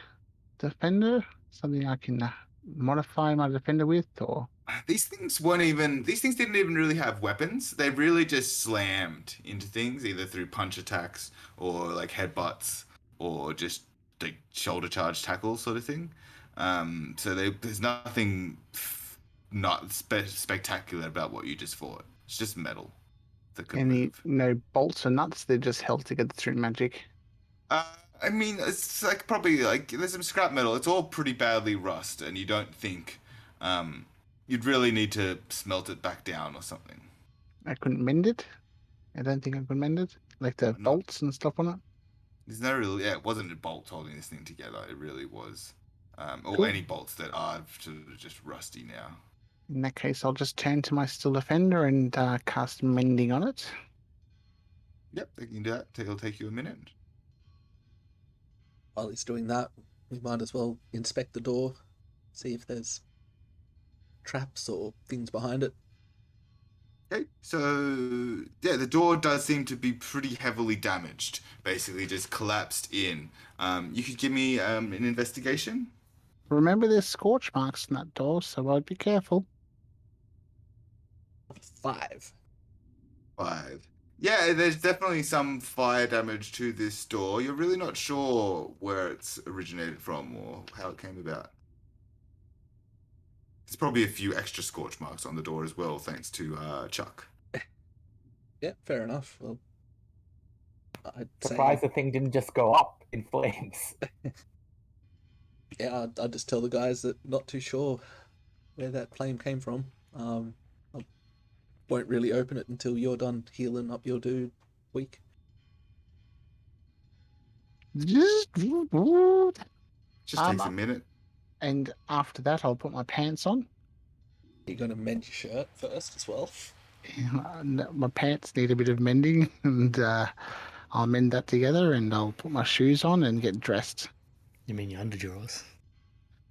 defender? Something I can modify my defender with, or These things didn't even really have weapons. They really just slammed into things, either through punch attacks or like headbutts or just like shoulder charge tackles sort of thing. So there's nothing not spectacular about what you just fought. It's just metal that could move. no bolts or nuts. They're just held together through magic. I mean, it's like probably like there's some scrap metal. It's all pretty badly rust, and you don't think you'd really need to smelt it back down or something. I couldn't mend it. I don't think I could mend it, like the No. bolts and stuff on it. There's no real, it wasn't a bolt holding this thing together. It really was, or Cool. any bolts that are sort of just rusty now. In that case, I'll just turn to my still defender and cast mending on it. Yep, they can do that. It'll take you a minute. While he's doing that, we might as well inspect the door, see if there's traps or things behind it. Okay, so yeah, the door does seem to be pretty heavily damaged. Basically, just collapsed in. You could give me an investigation. Remember, there's scorch marks on that door, so I'd be careful. 5. 5. Yeah, there's definitely some fire damage to this door. You're really not sure where it's originated from or how it came about. There's probably a few extra scorch marks on the door as well, thanks to Chuck. Yeah, fair enough. Well, I'd say, Surprised the thing didn't just go up in flames. yeah, I'd just tell the guys that not too sure where that flame came from. I won't really open it until you're done healing up your dude weak. Just takes a Um, minute. And after that, I'll put my pants on. You're gonna mend your shirt first as well. My pants need a bit of mending, and I'll mend that together, and I'll put my shoes on and get dressed. You mean your underdrawers?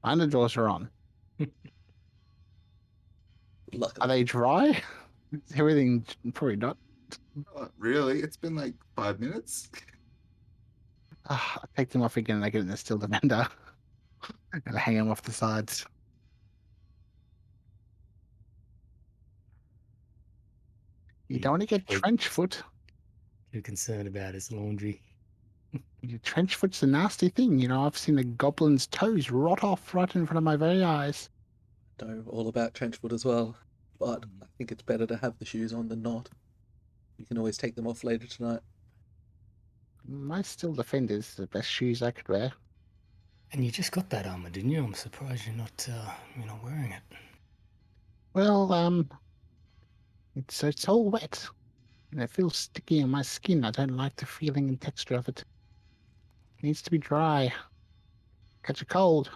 My underdrawers are on. Luckily, Are they dry? Everything probably not. Not really. It's been like 5 minutes. I take them off again and I get in the still defender. And I hang them off the sides. You don't want to get Wait. trench foot. You're concerned about his laundry. Trench foot's a nasty thing. You know, I've seen a goblin's toes rot off right in front of my very eyes. I know all about trenchfoot as well, but I think it's better to have the shoes on than not. You can always take them off later tonight. My still defender's the best shoes I could wear. And you just got that armor, didn't you? I'm surprised you're not wearing it. Well, it's all wet. And it feels sticky on my skin. I don't like the feeling and texture of it. It needs to be dry. Catch a cold.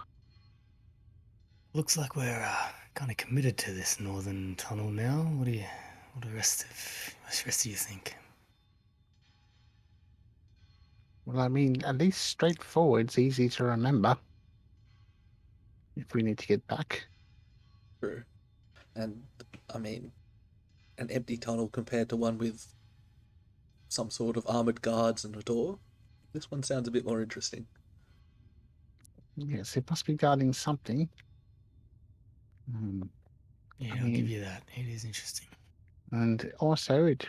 Looks like we're kind of committed to this northern tunnel now. What do the rest of you think? Well, I mean, at least straightforward's easy to remember. If we need to get back. True. And, I mean, an empty tunnel compared to one with some sort of armoured guards and a door. This one sounds a bit more interesting. Yes, it must be guarding something. Yeah, I I'll give mean, you that. It is interesting. and also it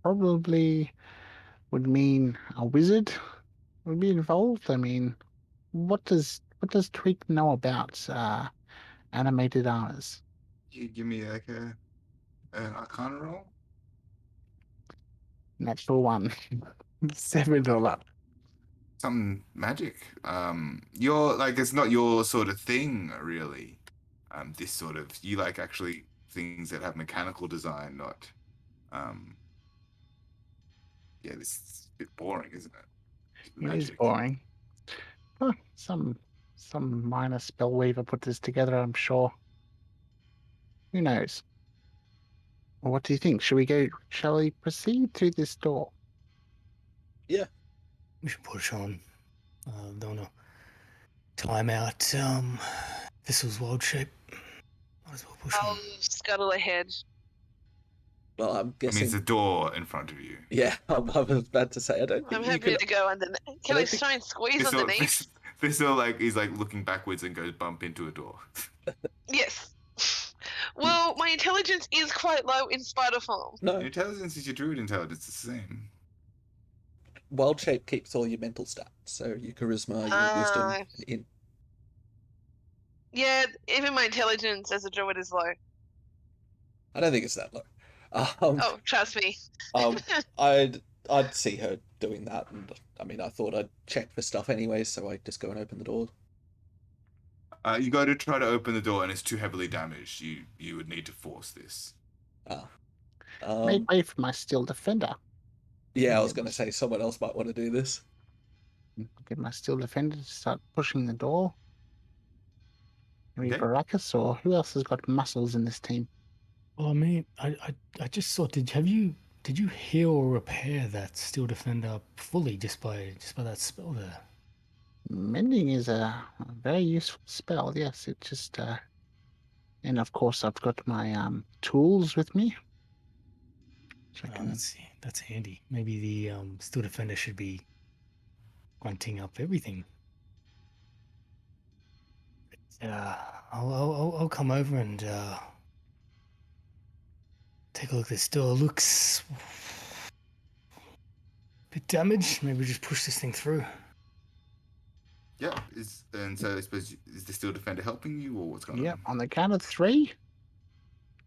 probably would mean a wizard would be involved. I mean, what does Tweak know about animated armors? You give me like an Arcana roll. Natural one. $7. Something magic. You're like it's not your sort of thing, really. This sort of you like actually things that have mechanical design, not. Yeah, this is a bit boring, isn't it? It is Magic. boring. Oh, some minor spell weaver put this together, I'm sure. Who knows? What do you think? Shall we proceed through this door? Yeah. We should push on. Don't know. Time out. This was wild shape. Might as well push I'll on. scuttle ahead. Well, I'm I mean, guessing. it's a door in front of you. Yeah, I was about to say. I don't I'm think you happy can. to go underneath. Can I try and squeeze This all, underneath? this all like he's like looking backwards and goes bump into a door. Yes. Well, my intelligence is quite low in spider form. No, Your intelligence is your druid intelligence. It's the same. wild shape keeps all your mental stats, so your charisma, your wisdom, Ah. and in. Yeah, even my intelligence as a druid is low. I don't think it's that low. Oh, trust me. I'd see her doing that, and I mean, I thought I'd check for stuff anyway, so I just go and open the door. You go to try to open the door and it's too heavily damaged. You would need to force this. Make way for my steel defender. Yeah, I was going to say someone else might want to do this. Get my steel defender to start pushing the door. Maybe Okay. Baracus, or who else has got muscles in this team? Well, I mean, I just thought, did you heal or repair that steel defender fully just by that spell there? Mending is a very useful spell. Yes, it just and of course I've got my tools with me. That's handy. Maybe the steel defender should be grunting up everything. I'll come over and take a look. This door looks a bit damaged. Maybe just push this thing through. Yeah. And so I suppose is the steel defender helping you or what's going Yeah, on? on the count of 3.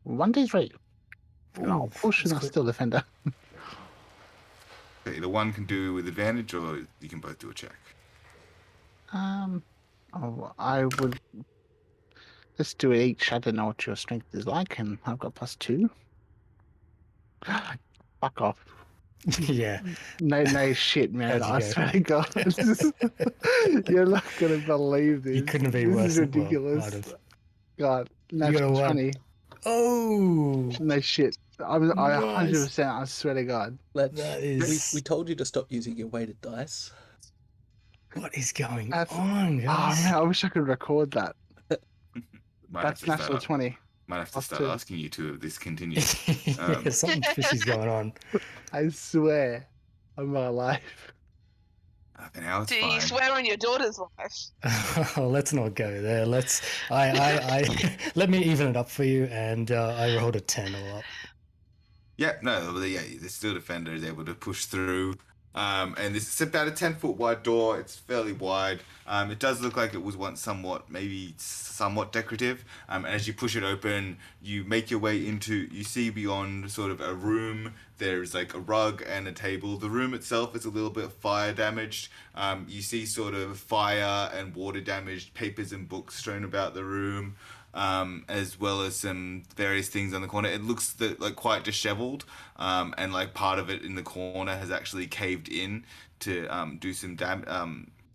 1, 2, 3. And I'll push and I'll steel defender. Okay, the one can do with advantage or you can both do a check. I would. Let's do it each. I don't know what your strength is like, and I've got +2. Fuck off. Yeah. No shit, man. How'd you I go? swear to God. You're not going to believe this. You couldn't have been This worse. is ridiculous. Well, God, You natural got a 20. oh! No shit. I Nice. 100%, I swear to God. Let's. That is. We told you to stop using your weighted dice. What is going That's- on, Oh, guys? man, I wish I could record that. Might That's have to natural 20. Might have to Plus start 2. asking you to if this continues. Yeah, something fishy's going on. I swear on my life. And now it's Do you fine. swear on your daughter's life? Oh, let's not go there. I let me even it up for you, and I rolled a 10 all up. Yeah, no, yeah, the steel defender is able to push through. And this is about a 10-foot wide door. It's fairly wide. It does look like it was once somewhat decorative. And as you push it open, you make your way into, you see beyond sort of a room. There's like a rug and a table. The room itself is a little bit fire damaged. You see sort of fire and water damaged papers and books strewn about the room. As well as some various things on the corner. It looks like quite disheveled, and like part of it in the corner has actually caved in to do some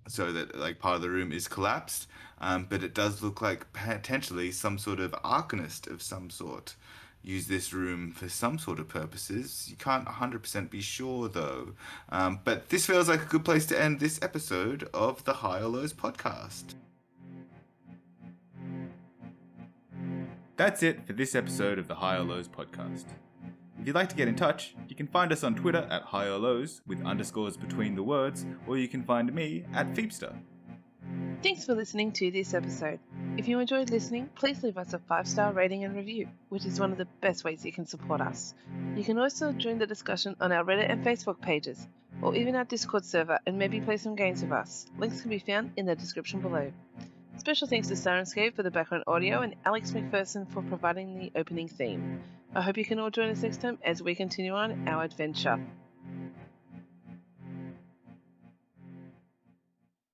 so that like part of the room is collapsed, but it does look like potentially some sort of arcanist of some sort use this room for some sort of purposes. You can't 100% be sure though. But this feels like a good place to end this episode of the High or Lows podcast. That's it for this episode of the High or Lows podcast. If you'd like to get in touch, you can find us on Twitter at High or Lows with underscores between the words, or you can find me at Phoebster. Thanks for listening to this episode. If you enjoyed listening, please leave us a 5-star rating and review, which is one of the best ways you can support us. You can also join the discussion on our Reddit and Facebook pages, or even our Discord server, and maybe play some games with us. Links can be found in the description below. Special thanks to Sirenscape for the background audio and Alex McPherson for providing the opening theme. I hope you can all join us next time as we continue on our adventure.